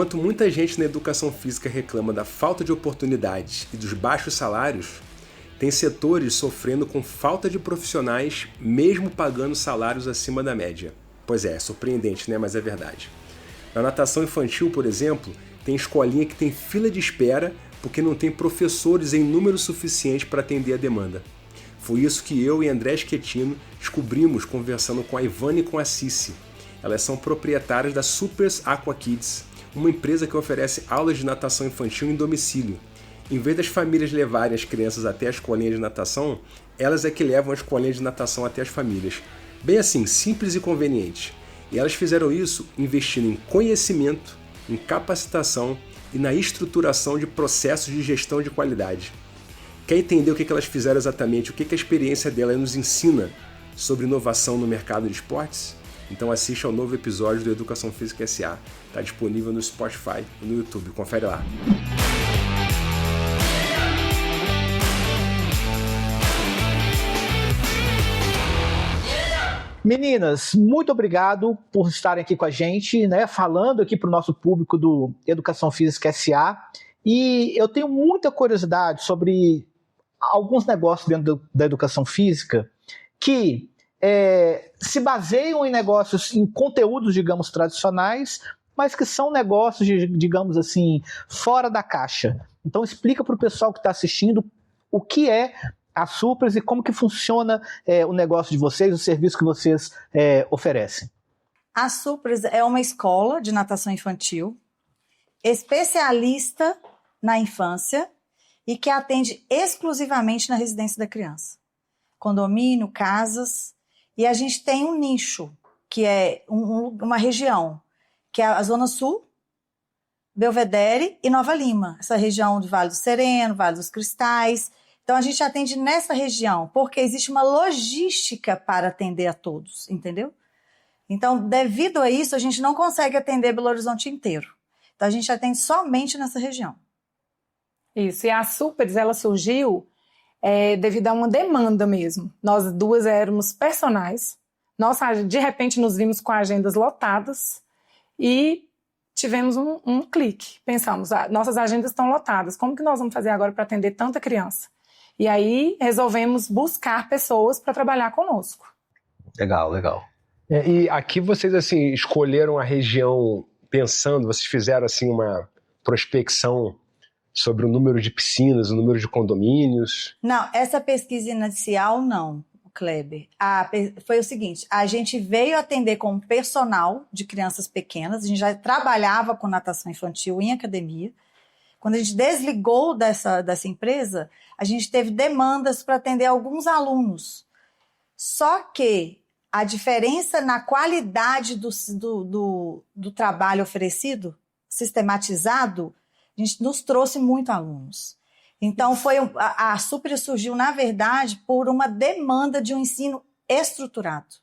Enquanto muita gente na educação física reclama da falta de oportunidades e dos baixos salários, tem setores sofrendo com falta de profissionais, mesmo pagando salários acima da média. Pois é surpreendente, né? Mas é verdade. Na natação infantil, por exemplo, tem escolinha que tem fila de espera porque não tem professores em número suficiente para atender a demanda. Foi isso que eu e André Schettino descobrimos conversando com a Ivana e com a Cici. Elas são proprietárias da Supers Aqua Kids, uma empresa que oferece aulas de natação infantil em domicílio. Em vez das famílias levarem as crianças até a escolinha de natação, elas é que levam a escolinha de natação até as famílias. Bem assim, simples e conveniente. E elas fizeram isso investindo em conhecimento, em capacitação e na estruturação de processos de gestão de qualidade. Quer entender o que elas fizeram exatamente, o que a experiência dela nos ensina sobre inovação no mercado de esportes? Então assiste ao novo episódio do Educação Física SA. Está disponível no Spotify e no YouTube. Confere lá. Meninas, muito obrigado por estarem aqui com a gente, né, falando aqui para o nosso público do Educação Física SA. E eu tenho muita curiosidade sobre alguns negócios dentro da educação física que se baseiam em negócios, em conteúdos, digamos, tradicionais, mas que são negócios, digamos assim, fora da caixa. Então explica para o pessoal que está assistindo o que é a Supers e como que funciona o negócio de vocês, o serviço que vocês oferecem. A Supers é uma escola de natação infantil, especialista na infância e que atende exclusivamente na residência da criança. Condomínio, casas, e a gente tem um nicho, que é uma região, que é a Zona Sul, Belvedere e Nova Lima, essa região do Vale do Sereno, Vale dos Cristais. Então, a gente atende nessa região, porque existe uma logística para atender a todos, entendeu? Então, devido a isso, a gente não consegue atender Belo Horizonte inteiro. Então, a gente atende somente nessa região. Isso, e a Supers, ela surgiu devido a uma demanda mesmo. Nós duas éramos personais, de repente nos vimos com agendas lotadas e tivemos um clique. Pensamos, nossas agendas estão lotadas, como que nós vamos fazer agora para atender tanta criança? E aí resolvemos buscar pessoas para trabalhar conosco. Legal. E aqui vocês assim escolheram a região pensando, vocês fizeram assim uma prospecção sobre o número de piscinas, o número de condomínios? Não, essa pesquisa inicial não, Kleber. Foi o seguinte, a gente veio atender como personal de crianças pequenas, a gente já trabalhava com natação infantil em academia. Quando a gente desligou dessa empresa, a gente teve demandas para atender alguns alunos. Só que a diferença na qualidade do trabalho oferecido, sistematizado, a gente nos trouxe muito alunos. Então, a Super surgiu, na verdade, por uma demanda de um ensino estruturado.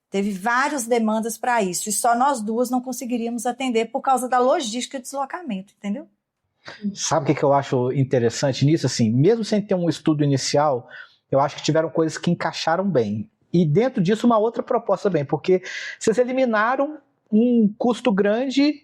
Teve várias demandas para isso, e só nós duas não conseguiríamos atender por causa da logística de deslocamento, entendeu? Sabe o que eu acho interessante nisso? Assim, mesmo sem ter um estudo inicial, eu acho que tiveram coisas que encaixaram bem. E dentro disso, uma outra proposta bem, porque vocês eliminaram um custo grande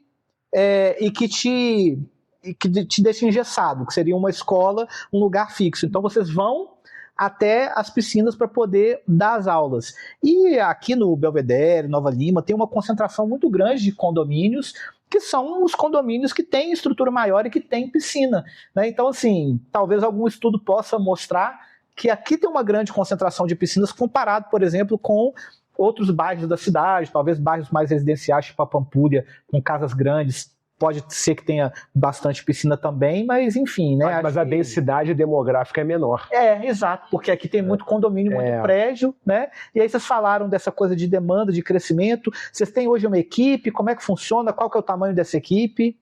e que te deixa engessado, que seria uma escola, um lugar fixo. Então vocês vão até as piscinas para poder dar as aulas. E aqui no Belvedere, Nova Lima, tem uma concentração muito grande de condomínios, que são os condomínios que têm estrutura maior e que têm piscina, né? Então, assim, talvez algum estudo possa mostrar que aqui tem uma grande concentração de piscinas comparado, por exemplo, com outros bairros da cidade, talvez bairros mais residenciais, tipo a Pampulha, com casas grandes. Pode ser que tenha bastante piscina também, mas enfim, né? Mas a densidade demográfica é menor. Exato, porque aqui tem muito condomínio, muito prédio, né? E aí vocês falaram dessa coisa de demanda, de crescimento. Vocês têm hoje uma equipe? Como é que funciona? Qual que é o tamanho dessa equipe?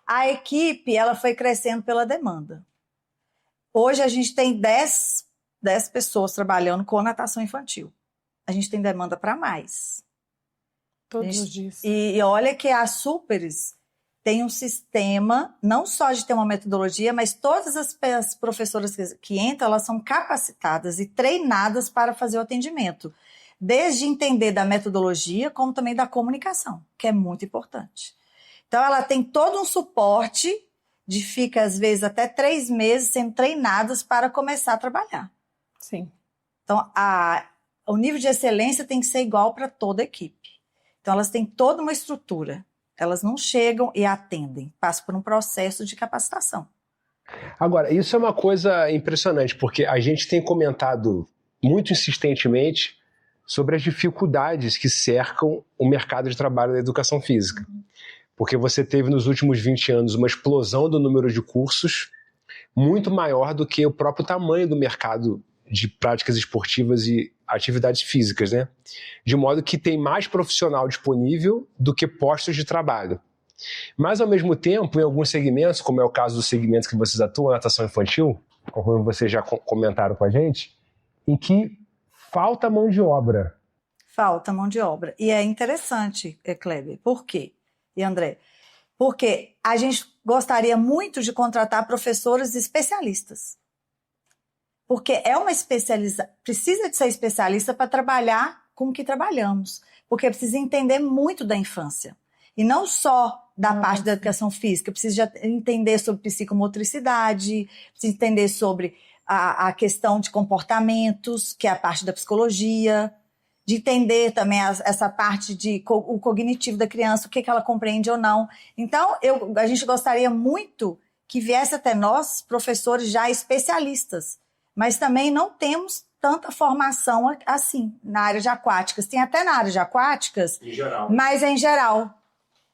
A equipe, ela foi crescendo pela demanda. Hoje a gente tem 10 pessoas trabalhando com natação infantil. A gente tem demanda para mais. Todos os dias. E olha que a Supers tem um sistema, não só de ter uma metodologia, mas todas as professoras que entram, elas são capacitadas e treinadas para fazer o atendimento. Desde entender da metodologia, como também da comunicação, que é muito importante. Então, ela tem todo um suporte fica, às vezes, até 3 meses sendo treinadas para começar a trabalhar. Sim. Então, o nível de excelência tem que ser igual para toda a equipe. Então, elas têm toda uma estrutura. Elas não chegam e atendem, passam por um processo de capacitação. Agora, isso é uma coisa impressionante, porque a gente tem comentado muito insistentemente sobre as dificuldades que cercam o mercado de trabalho da educação física. Porque você teve nos últimos 20 anos uma explosão do número de cursos muito maior do que o próprio tamanho do mercado de práticas esportivas e atividades físicas, né? De modo que tem mais profissional disponível do que postos de trabalho. Mas, ao mesmo tempo, em alguns segmentos, como é o caso dos segmentos que vocês atuam, natação infantil, como vocês já comentaram com a gente, em que falta mão de obra. Falta mão de obra. E é interessante, Kleber. Por quê? E André? Porque a gente gostaria muito de contratar professores especialistas. Porque é uma precisa de ser especialista para trabalhar com o que trabalhamos. Porque precisa entender muito da infância. E não só da parte da educação física, precisa entender sobre psicomotricidade, precisa entender sobre a questão de comportamentos, que é a parte da psicologia, de entender também essa parte o cognitivo da criança, o que ela compreende ou não. Então, a gente gostaria muito que viesse até nós, professores já especialistas, mas também não temos tanta formação assim na área de aquáticas. Tem até na área de aquáticas, em geral. Mas é em geral.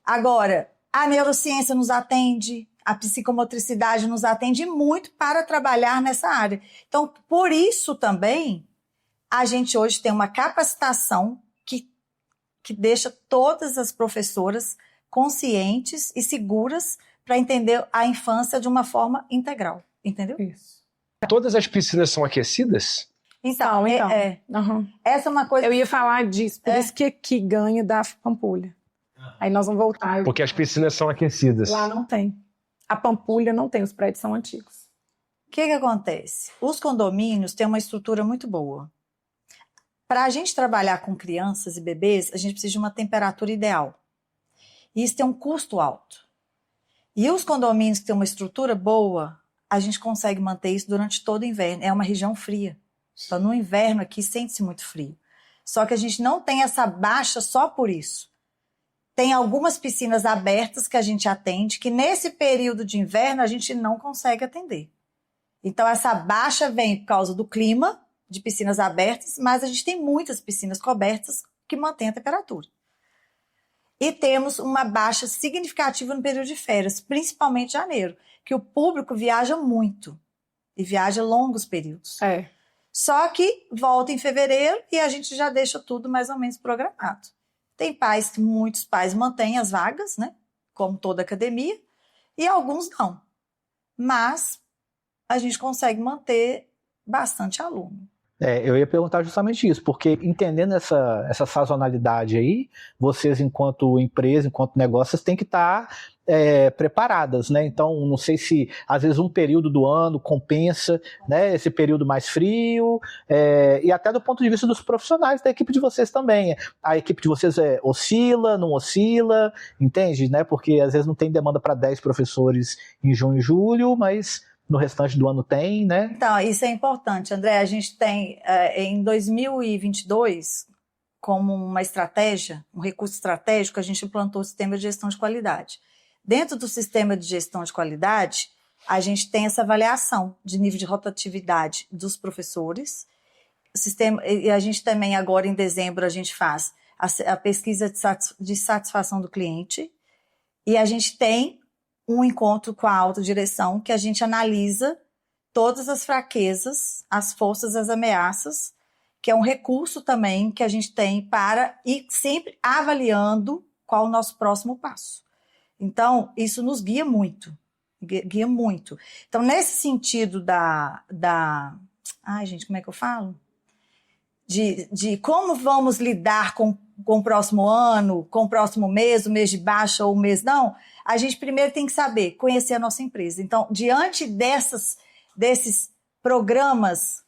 Agora, a neurociência nos atende, a psicomotricidade nos atende muito para trabalhar nessa área. Então, por isso também, a gente hoje tem uma capacitação que deixa todas as professoras conscientes e seguras para entender a infância de uma forma integral. Entendeu? Isso. Todas as piscinas são aquecidas? Então. Uhum. Essa é uma coisa... Eu ia falar disso, por isso que aqui ganha da Pampulha. Aí nós vamos voltar. Porque as piscinas são aquecidas. Lá não tem. A Pampulha não tem, os prédios são antigos. O que acontece? Os condomínios têm uma estrutura muito boa. Para a gente trabalhar com crianças e bebês, a gente precisa de uma temperatura ideal. E isso tem um custo alto. E os condomínios que têm uma estrutura boa, a gente consegue manter isso durante todo o inverno. É uma região fria. Então, no inverno aqui, sente-se muito frio. Só que a gente não tem essa baixa só por isso. Tem algumas piscinas abertas que a gente atende, que nesse período de inverno a gente não consegue atender. Então, essa baixa vem por causa do clima, de piscinas abertas, mas a gente tem muitas piscinas cobertas que mantêm a temperatura. E temos uma baixa significativa no período de férias, principalmente janeiro, que o público viaja muito e viaja longos períodos. Só que volta em fevereiro e a gente já deixa tudo mais ou menos programado. Tem muitos pais mantêm as vagas, né? Como toda academia, e alguns não. Mas a gente consegue manter bastante aluno. Eu ia perguntar justamente isso, porque entendendo essa sazonalidade aí, vocês enquanto empresa, enquanto negócios, têm que estar preparadas, né? Então, não sei se às vezes um período do ano compensa, né, esse período mais frio, e até do ponto de vista dos profissionais da equipe de vocês também. A equipe de vocês oscila, não oscila, entende? Né? Porque às vezes não tem demanda para 10 professores em junho e julho, mas no restante do ano tem, né? Então, isso é importante, André. A gente tem, em 2022, como uma estratégia, um recurso estratégico, a gente implantou o sistema de gestão de qualidade. Dentro do sistema de gestão de qualidade, a gente tem essa avaliação de nível de rotatividade dos professores. E a gente também, agora em dezembro, a gente faz a pesquisa de satisfação do cliente. E a gente tem um encontro com a alta direção que a gente analisa todas as fraquezas, as forças, as ameaças, que é um recurso também que a gente tem para ir sempre avaliando qual o nosso próximo passo. Então, isso nos guia muito. Guia muito. Então, nesse sentido ai, gente, como é que eu falo? De como vamos lidar com o próximo ano, com o próximo mês, o mês de baixa ou o mês não, a gente primeiro tem que saber, conhecer a nossa empresa. Então, diante desses programas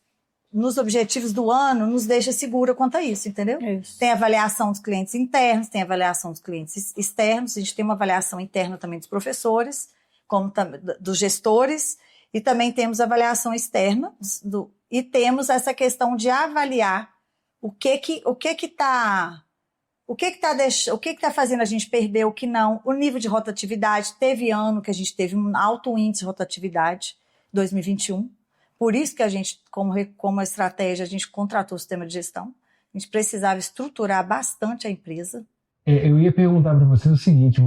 nos objetivos do ano, nos deixa segura quanto a isso, entendeu? Isso. Tem avaliação dos clientes internos, tem avaliação dos clientes externos, a gente tem uma avaliação interna também dos professores, como dos gestores, e também temos avaliação externa, e temos essa questão de avaliar o que está fazendo a gente perder, o que não, o nível de rotatividade. Teve ano que a gente teve um alto índice de rotatividade, 2021. Por isso que a gente, como estratégia, a gente contratou o sistema de gestão. A gente precisava estruturar bastante a empresa. Eu ia perguntar para vocês o seguinte,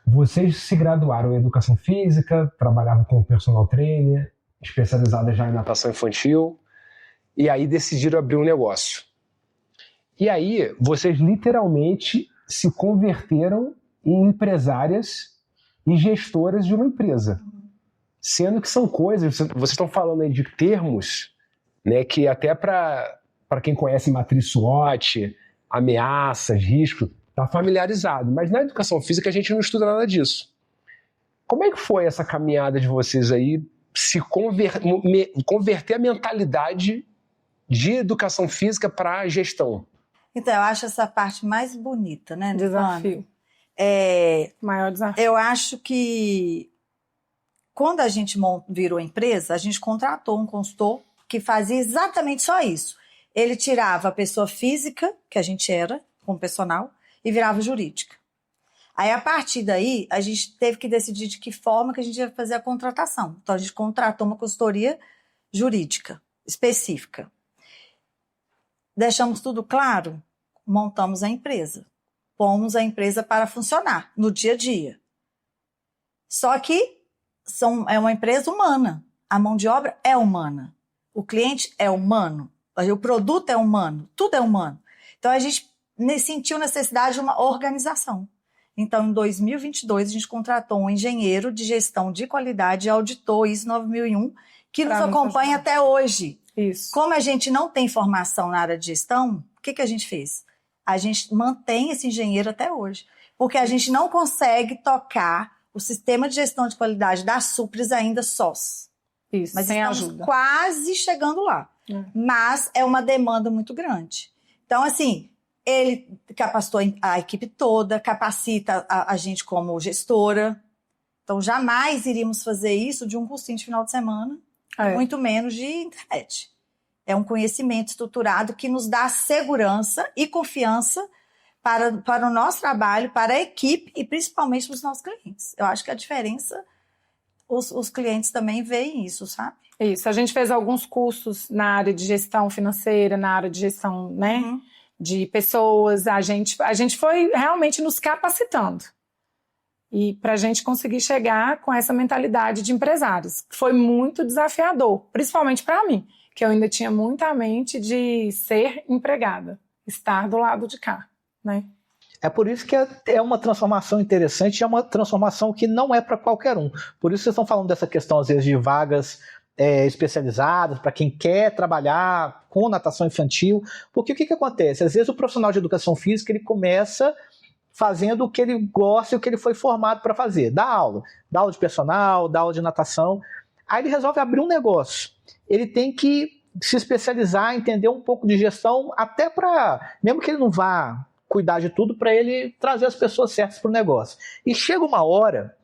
vocês se graduaram em Educação Física, trabalhavam como personal trainer, especializada já em natação infantil, e aí decidiram abrir um negócio. E aí, vocês literalmente se converteram em empresárias e gestoras de uma empresa. Sendo que são coisas, vocês estão falando aí de termos, né, que até para quem conhece matriz SWOT, ameaças, risco, está familiarizado. Mas na educação física a gente não estuda nada disso. Como é que foi essa caminhada de vocês aí, se converter a mentalidade de educação física para gestão? Então, eu acho essa parte mais bonita, né? Desafio. Maior desafio. Eu acho que quando a gente virou empresa, a gente contratou um consultor que fazia exatamente só isso. Ele tirava a pessoa física, que a gente era, como personal, e virava jurídica. Aí, a partir daí, a gente teve que decidir de que forma que a gente ia fazer a contratação. Então, a gente contratou uma consultoria jurídica específica. Deixamos tudo claro, montamos a empresa. Pomos a empresa para funcionar no dia a dia. Só que é uma empresa humana. A mão de obra é humana. O cliente é humano. O produto é humano. Tudo é humano. Então, a gente sentiu necessidade de uma organização. Então, em 2022, a gente contratou um engenheiro de gestão de qualidade e auditor ISO 9001, que nos acompanha até hoje. Isso. Como a gente não tem formação na área de gestão, o que a gente fez? A gente mantém esse engenheiro até hoje. Porque a gente não consegue tocar o sistema de gestão de qualidade da Supres ainda sós. Isso, mas sem estamos ajuda. quase chegando lá. Mas é uma demanda muito grande. Então, assim, ele capacitou a equipe toda, capacita a gente como gestora. Então, jamais iríamos fazer isso de um cursinho de final de semana, muito menos de internet. É um conhecimento estruturado que nos dá segurança e confiança para o nosso trabalho, para a equipe e principalmente para os nossos clientes. Eu acho que a diferença, os clientes também veem isso, sabe? Isso, a gente fez alguns cursos na área de gestão financeira, na área de gestão, né, de pessoas. A gente foi realmente nos capacitando. E para a gente conseguir chegar com essa mentalidade de empresários. Foi muito desafiador, principalmente para mim, que eu ainda tinha muita mente de ser empregada, estar do lado de cá, né? É por isso que é uma transformação interessante, é uma transformação que não é para qualquer um. Por isso vocês estão falando dessa questão, às vezes, de vagas especializadas, para quem quer trabalhar com natação infantil. Porque o que acontece? Às vezes o profissional de educação física, ele começa fazendo o que ele gosta e o que ele foi formado para fazer. Dá aula de personal, dá aula de natação. Aí ele resolve abrir um negócio. Ele tem que se especializar, entender um pouco de gestão, até para, mesmo que ele não vá cuidar de tudo, para ele trazer as pessoas certas para o negócio. E chega uma hora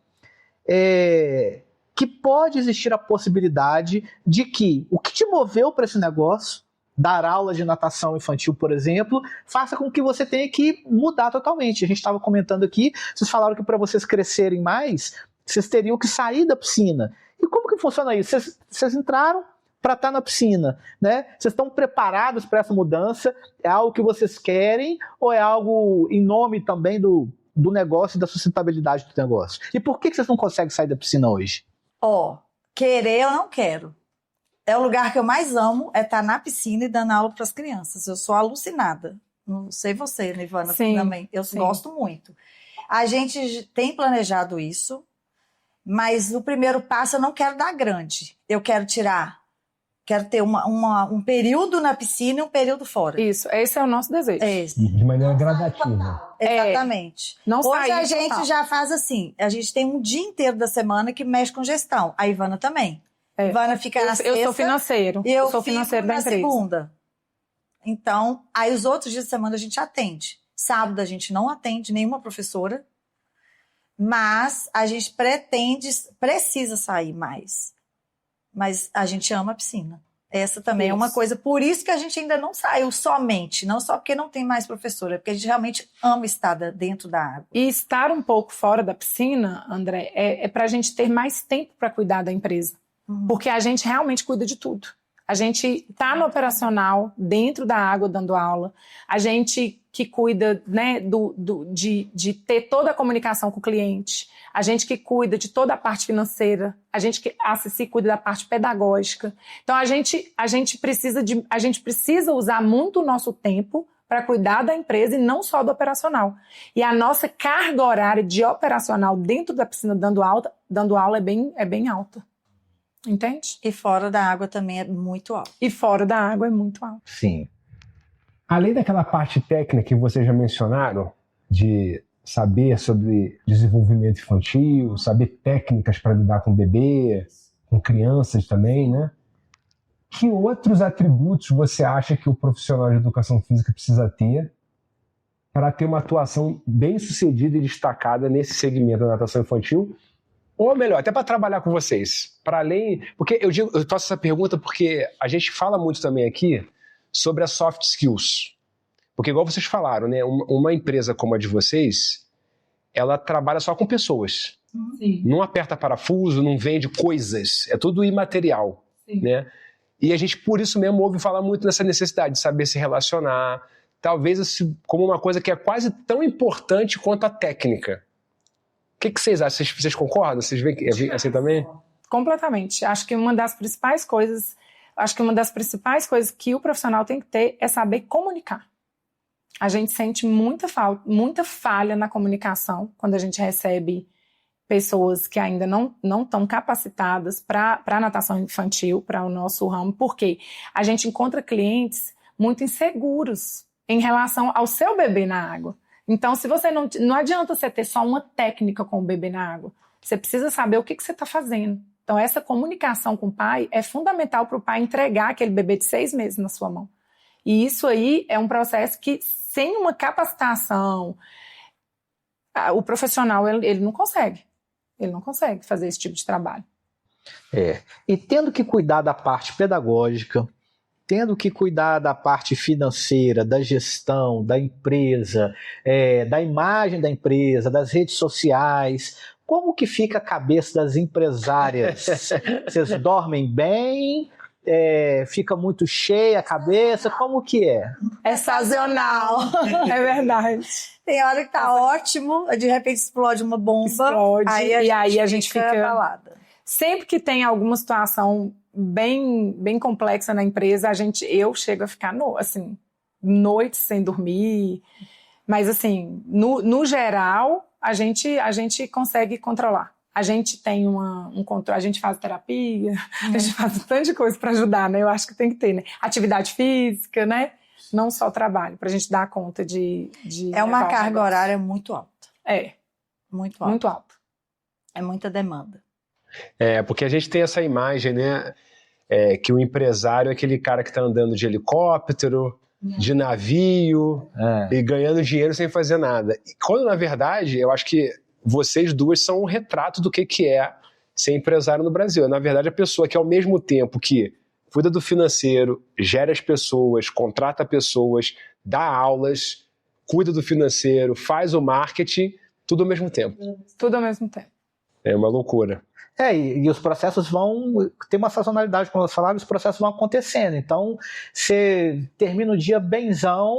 que pode existir a possibilidade de que o que te moveu para esse negócio, dar aula de natação infantil, por exemplo, faça com que você tenha que mudar totalmente. A gente estava comentando aqui, vocês falaram que para vocês crescerem mais, vocês teriam que sair da piscina. E como que funciona isso? Vocês entraram para estar na piscina, né? Vocês estão preparados para essa mudança? É algo que vocês querem ou é algo em nome também do negócio e da sustentabilidade do negócio? E por que vocês não conseguem sair da piscina hoje? Querer eu não quero. É o lugar que eu mais amo, é estar na piscina e dando aula para as crianças. Eu sou alucinada. Não sei você, Nivana, também. Eu gosto muito. A gente tem planejado isso, mas o primeiro passo eu não quero dar grande. Eu quero ter um período na piscina e um período fora. Isso, esse é o nosso desejo. De maneira gradativa. Exatamente. Hoje a gente total. já faz assim, a gente tem um dia inteiro da semana que mexe com gestão. A Ivana também. Vana fica na sexta. Eu sou financeiro. Eu sou financeiro da na empresa. segunda. Então, aí os outros dias da semana a gente atende. Sábado a gente não atende nenhuma professora, mas a gente precisa sair mais. Mas a gente ama a piscina. Essa também é uma coisa, por isso que a gente ainda não saiu somente, não só porque não tem mais professora, porque a gente realmente ama estar dentro da água. E estar um pouco fora da piscina, André, é para a gente ter mais tempo para cuidar da empresa. Porque a gente realmente cuida de tudo. A gente está no operacional, dentro da água, dando aula. A gente que cuida, né, de ter toda a comunicação com o cliente. A gente que cuida de toda a parte financeira. A Ceci cuida da parte pedagógica. Então, a gente precisa usar muito o nosso tempo para cuidar da empresa e não só do operacional. E a nossa carga horária de operacional dentro da piscina dando aula é bem alta. Entende? E fora da água também é muito alto. Sim. Além daquela parte técnica que vocês já mencionaram, de saber sobre desenvolvimento infantil, saber técnicas para lidar com bebê, com crianças também, né? Que outros atributos você acha que o profissional de educação física precisa ter para ter uma atuação bem sucedida e destacada nesse segmento da natação infantil? Ou melhor, até para trabalhar com vocês. Para além. Porque eu faço essa pergunta porque a gente fala muito também aqui sobre as soft skills. Porque, igual vocês falaram, né, uma empresa como a de vocês, ela trabalha só com pessoas. Sim. Não aperta parafuso, não vende coisas. É tudo imaterial. Né? E a gente, por isso mesmo, ouve falar muito nessa necessidade de saber se relacionar. Talvez como uma coisa que é quase tão importante quanto a técnica. O que vocês acham? Vocês concordam? Vocês veem assim também? Completamente. Acho que uma das principais coisas que o profissional tem que ter é saber comunicar. A gente sente muita falha na comunicação quando a gente recebe pessoas que ainda não estão capacitadas para a natação infantil, para o nosso ramo, porque a gente encontra clientes muito inseguros em relação ao seu bebê na água. Então, se você não adianta você ter só uma técnica com o bebê na água. Você precisa saber o que você está fazendo. Então, essa comunicação com o pai é fundamental para o pai entregar aquele bebê de 6 meses na sua mão. E isso aí é um processo que, sem uma capacitação, o profissional ele não consegue. Ele não consegue fazer esse tipo de trabalho. E tendo que cuidar da parte pedagógica, tendo que cuidar da parte financeira, da gestão, da empresa, da imagem da empresa, das redes sociais, como que fica a cabeça das empresárias? Vocês dormem bem? Fica muito cheia a cabeça? Como que é? É sazonal. É verdade. Tem hora que tá ótimo, de repente explode uma bomba. Explode, aí a gente fica abalada. Sempre que tem alguma situação bem complexa na empresa, eu chego a ficar noites sem dormir. Mas assim, no geral, a gente consegue controlar. A gente tem um controle, a gente faz terapia, a gente faz um tanto de coisa para ajudar, né? Eu acho que tem que ter, né? Atividade física, né? Não só o trabalho, pra gente dar conta de é uma carga horária muito alta. Muito alta. Muito alta. É muita demanda. Porque a gente tem essa imagem, né? Que o empresário é aquele cara que está andando de helicóptero, de navio, e ganhando dinheiro sem fazer nada. E quando, na verdade, eu acho que vocês duas são um retrato do que é ser empresário no Brasil. Na verdade, a pessoa que, ao mesmo tempo que cuida do financeiro, gera as pessoas, contrata pessoas, dá aulas, cuida do financeiro, faz o marketing, tudo ao mesmo tempo. Tudo ao mesmo tempo. É uma loucura. E os processos vão ter uma sazonalidade, como eu falava, os processos vão acontecendo. Então, você termina o dia benzão,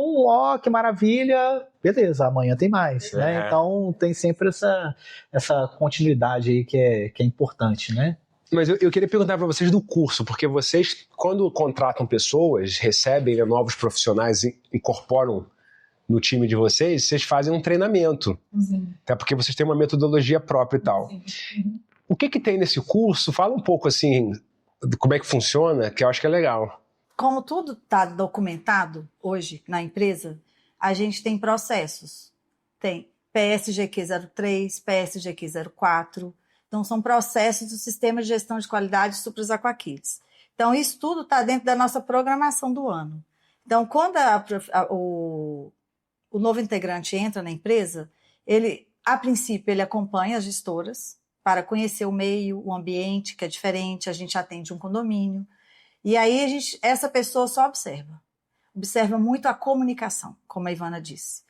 que maravilha, beleza, amanhã tem mais. Né? Então, tem sempre essa continuidade aí que é importante, né? Mas eu queria perguntar para vocês do curso, porque vocês, quando contratam pessoas, recebem novos profissionais e incorporam no time de vocês fazem um treinamento. Até porque vocês têm uma metodologia própria e tal. O que tem nesse curso? Fala um pouco assim, de como é que funciona, que eu acho que é legal. Como tudo está documentado hoje na empresa, a gente tem processos. Tem PSGQ 03, PSGQ 04, Então, são processos do Sistema de Gestão de Qualidade Supras Aquaquiles. Então, isso tudo está dentro da nossa programação do ano. Então, quando o novo integrante entra na empresa, a princípio, ele acompanha as gestoras para conhecer o meio, o ambiente, que é diferente, a gente atende um condomínio. E aí, essa pessoa só observa muito a comunicação, como a Ivana disse.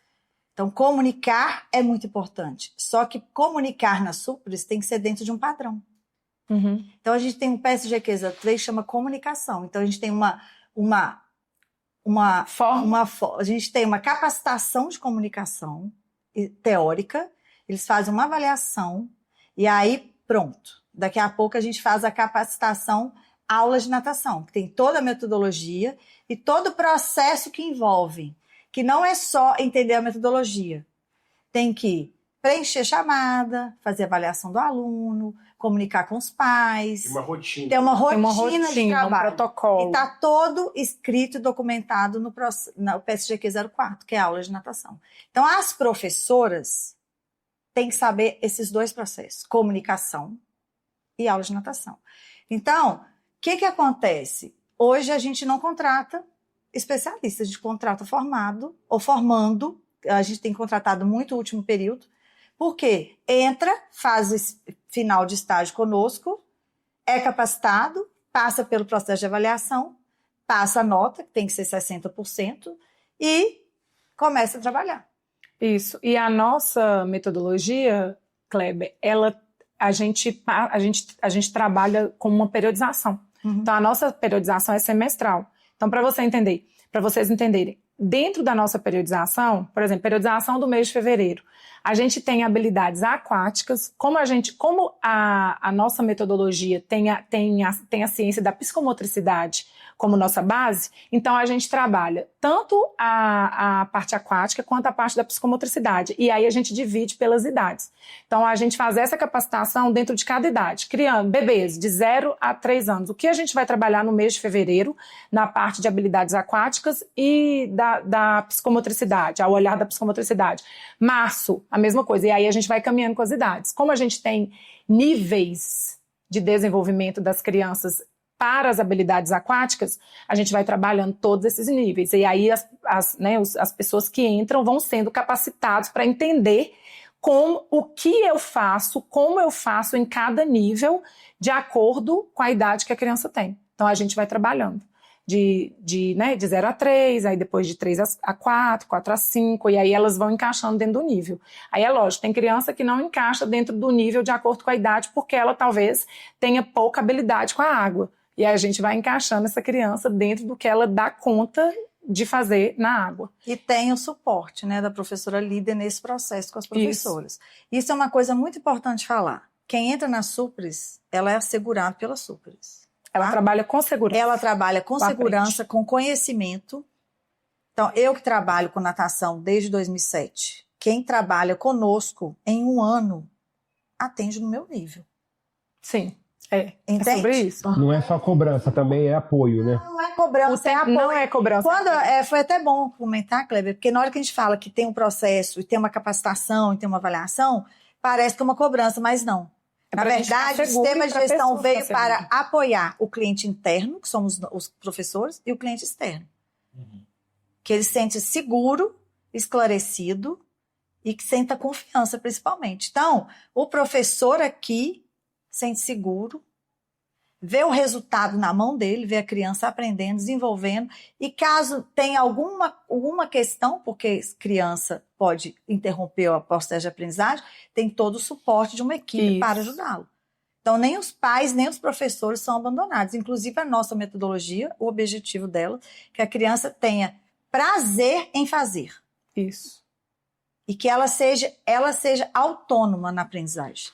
Então, comunicar é muito importante. Só que comunicar na Supras tem que ser dentro de um padrão. Uhum. Então, a gente tem um PSG 3 que chama comunicação. Então, a gente tem a gente tem uma capacitação de comunicação teórica, eles fazem uma avaliação e aí, pronto. Daqui a pouco a gente faz a capacitação aulas de natação, que tem toda a metodologia e todo o processo que envolve, que não é só entender a metodologia. Tem que preencher chamada, fazer avaliação do aluno, comunicar com os pais. Uma rotina. Ter uma rotina de trabalho. Um protocolo. E está todo escrito e documentado no PSGQ 04, que é a aula de natação. Então, as professoras têm que saber esses dois processos, comunicação e aula de natação. Então, o que acontece? Hoje a gente não contrata especialistas, a gente contrata formado ou formando, a gente tem contratado muito no último período, porque entra, faz o final de estágio conosco, é capacitado, passa pelo processo de avaliação, passa a nota, que tem que ser 60%, e começa a trabalhar. Isso. E a nossa metodologia, Kleber, a gente trabalha com uma periodização. Uhum. Então, a nossa periodização é semestral. Então, para vocês entenderem, dentro da nossa periodização, por exemplo, periodização do mês de fevereiro, a gente tem habilidades aquáticas, como a nossa metodologia tem a ciência da psicomotricidade como nossa base, então a gente trabalha tanto a parte aquática quanto a parte da psicomotricidade. E aí a gente divide pelas idades. Então a gente faz essa capacitação dentro de cada idade, criando bebês de 0 a 3 anos. O que a gente vai trabalhar no mês de fevereiro, na parte de habilidades aquáticas e da psicomotricidade, ao olhar da psicomotricidade. Março, a mesma coisa. E aí a gente vai caminhando com as idades. Como a gente tem níveis de desenvolvimento das crianças para as habilidades aquáticas, a gente vai trabalhando todos esses níveis. E aí as pessoas que entram vão sendo capacitados para entender como eu faço em cada nível, de acordo com a idade que a criança tem. Então a gente vai trabalhando de 0 a 3, aí depois de 3 a 4, 4 a 5, e aí elas vão encaixando dentro do nível. Aí é lógico, tem criança que não encaixa dentro do nível de acordo com a idade, porque ela talvez tenha pouca habilidade com a água. E aí a gente vai encaixando essa criança dentro do que ela dá conta de fazer na água. E tem o suporte, da professora líder nesse processo com as professoras. Isso é uma coisa muito importante falar. Quem entra na Supras, ela é assegurada pela Supras. Ela trabalha com segurança. Ela trabalha com segurança, com conhecimento. Então, eu que trabalho com natação desde 2007, quem trabalha conosco em um ano, atende no meu nível. Sim. É sobre isso. Não é só cobrança, também é apoio, né? Não é cobrança, é apoio. Não é cobrança. Foi até bom comentar, Kleber, porque na hora que a gente fala que tem um processo, e tem uma capacitação, e tem uma avaliação, parece que é uma cobrança, mas não. Na verdade, o sistema de gestão veio para apoiar o cliente interno, que somos os professores, e o cliente externo. Uhum. Que ele se sente seguro, esclarecido, e que senta confiança, principalmente. Então, o professor aqui sente seguro, vê o resultado na mão dele, vê a criança aprendendo, desenvolvendo, e caso tenha alguma questão, porque criança pode interromper o processo de aprendizagem, tem todo o suporte de uma equipe para ajudá-lo. Então, nem os pais, nem os professores são abandonados. Inclusive, a nossa metodologia, o objetivo dela, é que a criança tenha prazer em fazer. Isso. E que ela seja autônoma na aprendizagem.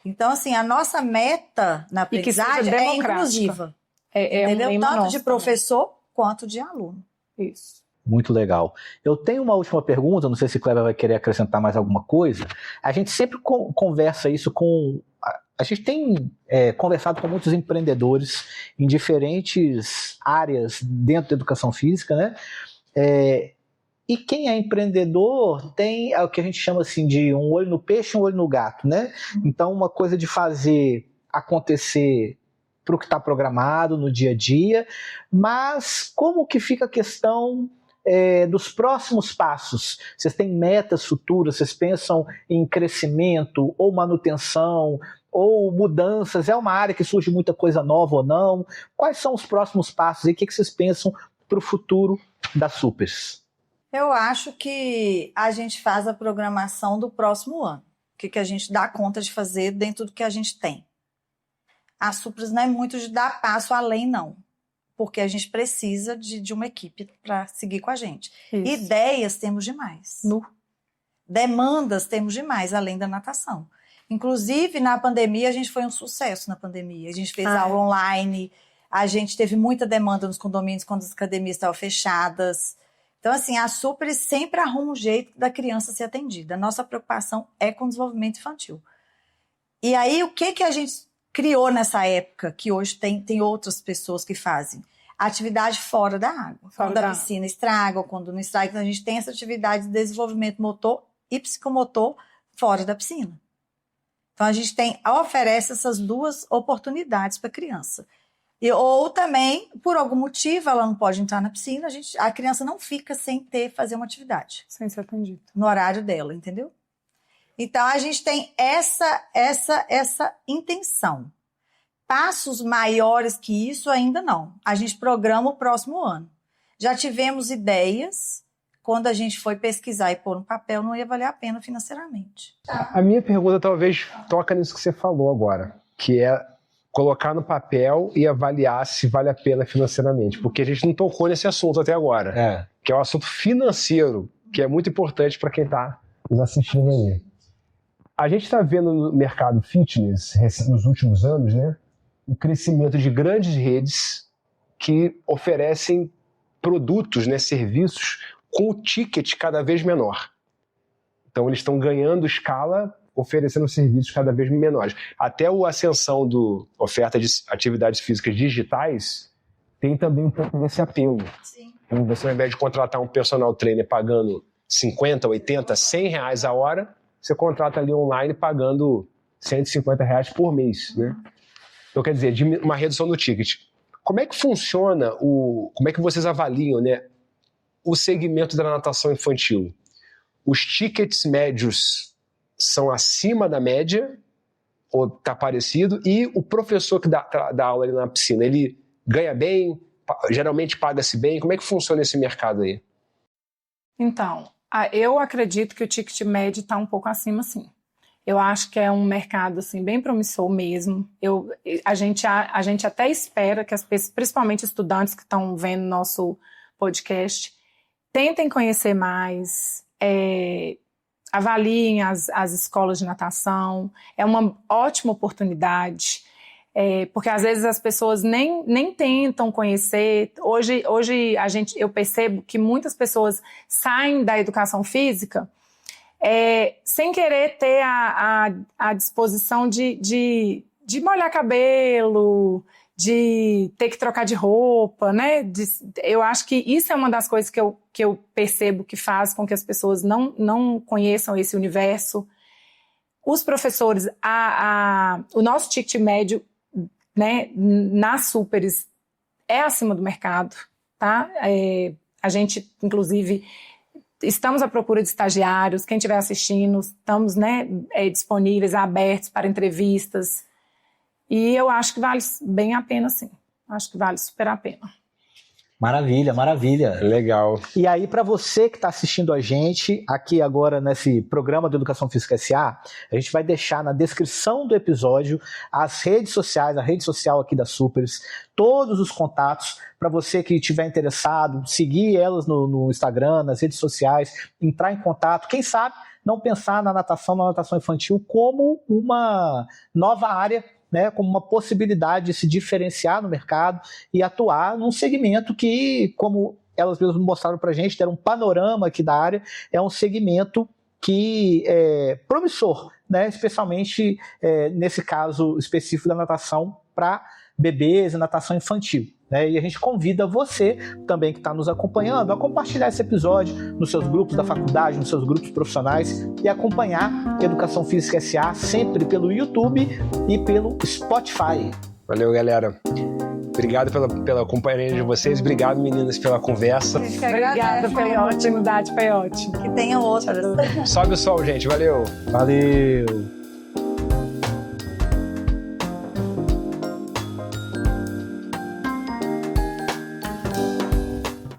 Então, assim, a nossa meta na aprendizagem é inclusiva. Entendeu? Tanto de professor quanto de aluno. Isso. Muito legal. Eu tenho uma última pergunta, não sei se Kleber vai querer acrescentar mais alguma coisa. A gente sempre conversa isso com... A gente tem conversado com muitos empreendedores em diferentes áreas dentro da educação física, né? E quem é empreendedor tem o que a gente chama assim de um olho no peixe e um olho no gato, né? Então, uma coisa de fazer acontecer para o que está programado no dia a dia, mas como que fica a questão dos próximos passos? Vocês têm metas futuras? Vocês pensam em crescimento ou manutenção ou mudanças? É uma área que surge muita coisa nova ou não? Quais são os próximos passos e o que vocês pensam para o futuro da Supers? Eu acho que a gente faz a programação do próximo ano. O que a gente dá conta de fazer dentro do que a gente tem. A Supers não é muito de dar passo além, não. Porque a gente precisa de uma equipe para seguir com a gente. Isso. Ideias temos demais. Demandas temos demais, além da natação. Inclusive, na pandemia, a gente foi um sucesso na pandemia. A gente fez aula online, a gente teve muita demanda nos condomínios quando as academias estavam fechadas. Então, assim, a Supers sempre arruma um jeito da criança ser atendida. A nossa preocupação é com o desenvolvimento infantil. E aí, o que a gente criou nessa época, que hoje tem outras pessoas que fazem? Atividade fora da água. Quando a piscina estraga ou quando não estraga, então a gente tem essa atividade de desenvolvimento motor e psicomotor fora da piscina. Então, a gente oferece essas duas oportunidades para a criança. Ou também, por algum motivo, ela não pode entrar na piscina, a criança não fica sem fazer uma atividade. Sem ser atendida. No horário dela, entendeu? Então, a gente tem essa intenção. Passos maiores que isso ainda não. A gente programa o próximo ano. Já tivemos ideias, quando a gente foi pesquisar e pôr no papel, não ia valer a pena financeiramente. A minha pergunta talvez toca nisso que você falou agora, que é colocar no papel e avaliar se vale a pena financeiramente, porque a gente não tocou nesse assunto até agora, que é o assunto financeiro, que é muito importante para quem está nos assistindo aí. A gente está vendo no mercado fitness, nos últimos anos, né, o crescimento de grandes redes que oferecem produtos, né, serviços com o ticket cada vez menor. Então eles estão ganhando escala, oferecendo serviços cada vez menores. Até a ascensão do oferta de atividades físicas digitais tem também um pouco desse apelo. Sim. Você, ao invés de contratar um personal trainer pagando 50, 80, 100 reais a hora, você contrata ali online pagando 150 reais por mês, né? Então, quer dizer, uma redução do ticket. Como é que funciona, como é que vocês avaliam, né, o segmento da natação infantil? Os tickets médios são acima da média, ou está parecido, e o professor que dá aula ali na piscina, ele ganha bem, geralmente paga-se bem? Como é que funciona esse mercado aí? Então, eu acredito que o ticket médio está um pouco acima, sim. Eu acho que é um mercado assim, bem promissor mesmo. A gente até espera que as pessoas, principalmente estudantes que estão vendo nosso podcast, tentem conhecer mais, avaliem as escolas de natação. É uma ótima oportunidade, porque às vezes as pessoas nem tentam conhecer. Hoje eu percebo que muitas pessoas saem da educação física sem querer ter a disposição de molhar cabelo, de ter que trocar de roupa, né? Eu acho que isso é uma das coisas que eu percebo que faz com que as pessoas não conheçam esse universo. Os professores, o nosso ticket médio, né, nas Supers é acima do mercado, tá? A gente, inclusive, estamos à procura de estagiários. Quem estiver assistindo, estamos, né, disponíveis, abertos para entrevistas. E eu acho que vale bem a pena, sim. Acho que vale super a pena. Maravilha, maravilha. Legal. E aí, para você que está assistindo a gente aqui agora nesse programa do Educação Física SA, a gente vai deixar na descrição do episódio as redes sociais, a rede social aqui da Supers, todos os contatos para você que estiver interessado, seguir elas no Instagram, nas redes sociais, entrar em contato, quem sabe não pensar na natação infantil como uma nova área, né, como uma possibilidade de se diferenciar no mercado e atuar num segmento que, como elas mesmas mostraram para a gente, deram um panorama aqui da área, é um segmento que é promissor, né, especialmente nesse caso específico da natação para bebês e natação infantil. né? E a gente convida você também que está nos acompanhando a compartilhar esse episódio nos seus grupos da faculdade, nos seus grupos profissionais e acompanhar Educação Física SA sempre pelo YouTube e pelo Spotify. Valeu, galera. Obrigado pela companhia de vocês. Obrigado, meninas, pela conversa. Obrigada pela oportunidade, foi ótimo. Que tenham outras. Sobe o sol, gente. Valeu. Valeu!